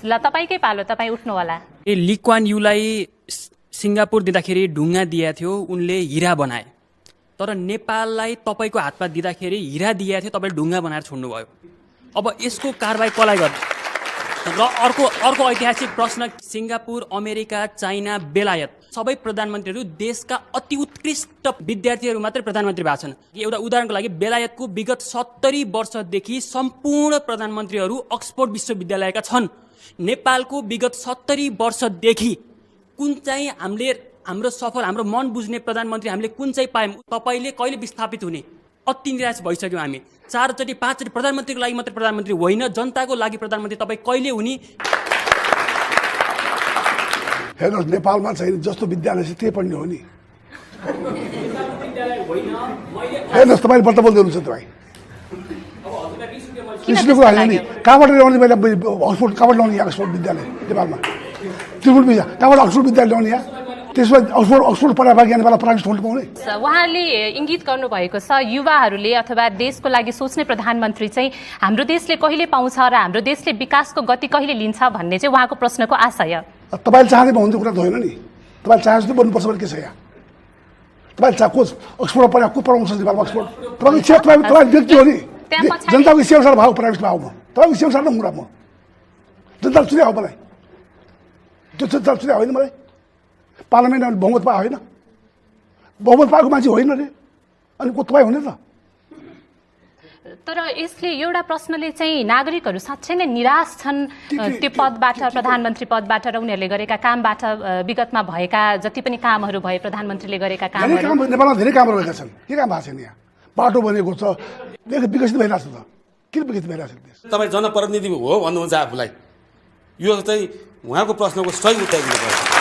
ल तपाईकै पालो, तपाईँ उठ्नु होला। ली क्वान यूलाई सिङ्गापुर दिँदाखेरि ढुङ्गा दिएको थियो, उनले हिरा बनाए। तर नेपाललाई तपाईँको हातमा दिँदाखेरि हिरा दिएको थियो, तपाईँले ढुङ्गा बनाएर छोड्नुभयो। अब यसको कारबाही कसलाई गर्नु? र अर्को ऐतिहासिक प्रश्न, सिङ्गापुर, अमेरिका, चाइना, बेलायत सबै प्रधानमन्त्रीहरू देशका अति उत्कृष्ट विद्यार्थीहरू मात्रै प्रधानमन्त्री भएको छन्। एउटा उदाहरणको लागि बेलायतको विगत 70 वर्षदेखि सम्पूर्ण प्रधानमन्त्रीहरू अक्सफोर्ड विश्वविद्यालयका छन्। नेपालको विगत 70 वर्षदेखि कुन चाहिँ हाम्रो मन बुझ्ने प्रधानमन्त्री हामीले कुन चाहिँ पायौँ? तपाईँले कहिले विस्थापित हुने? अति निराश भइसक्यौँ हामी। 4 चोटि 5 चोटि प्रधानमन्त्रीको लागि मात्रै प्रधानमन्त्री होइन, जनताको लागि प्रधानमन्त्री तपाईँ कहिले हुने? हेर्नुहोस्, नेपालमा चाहिँ जस्तो विद्यालय छ त्यही पढ्ने हो नि। हेर्नुहोस्, तपाईँले बत्त बोल्दै हुनुहुन्छ तपाईँ। कृष्णको होइन नि, कहाँबाट ल्याउने? मैले अक्सफोर्ड कहाँबाट ल्याउने? यहाँ अक्सफोर्ड विद्यालय नेपालमा त्रिपुर विद्या कहाँबाट अक्सफोर्ड विद्यालय ल्याउने? यहाँ त्यसमा अक्सफोर्ड पढाएर ज्ञानवाला प्राइभेट स्कुल पाउने। उहाँले इङ्गित गर्नुभएको छ युवाहरूले अथवा देशको लागि सोच्ने प्रधानमन्त्री चाहिँ हाम्रो देशले कहिले पाउँछ र हाम्रो देशले विकासको गति कहिले लिन्छ भन्ने चाहिँ उहाँको प्रश्नको आशय। तपाईँले चाहँदै भन्ने कुरा त होइन नि। तपाईँले चाहे जस्तो बोल्नुपर्छ भने के छ? यहाँ तपाईँले अक्सफोर्ड पढाएर को पढाउँछ नेपालमा? अक्सफोर्ड तपाईँ व्यक्ति हो नि, जनताको इच्छा अनुसार भाउ प्राइभेटमा आऊ। म तपाईँको इच्छा अनुसार कुरा, म जनताले चुने हो मलाई, त्यो जनताले चुने होइन मलाई। पार्लियामेन्टमा बहुमत पाएको होइन, बहुमत पाएको मान्छे होइन रे, अनि को तपाईँ हुने त? तर यसले एउटा प्रश्नले चाहिँ नागरिकहरू साँच्चै नै निराश छन् त्यो पदबाट, प्रधानमन्त्री पदबाट र उनीहरूले गरेका कामबाट। विगतमा भएका जति पनि कामहरू भए प्रधानमन्त्रीले गरेका कामहरू, नेपालमा धेरै कामहरू रहेका छन्। के काम भएको छैन? यहाँ बाटो बनेको छ, विकसित भइरहेको छ त। किन विकसित भइरहेको छ? तपाईँ जनप्रतिनिधि हो भन्नुहुन्छ आफूलाई, यो चाहिँ उहाँको प्रश्नको सही उत्तर दिनुपर्छ।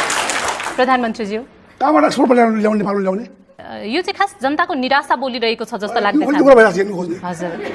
प्रधानमन्त्रीज्यू, कहाँबाट एक्सपोर्ट ल्याउने नेपालमा ल्याउने? यो चाहिँ खास जनताको निराशा बोलिरहेको छ जस्तो लाग्दैछ। हजुर।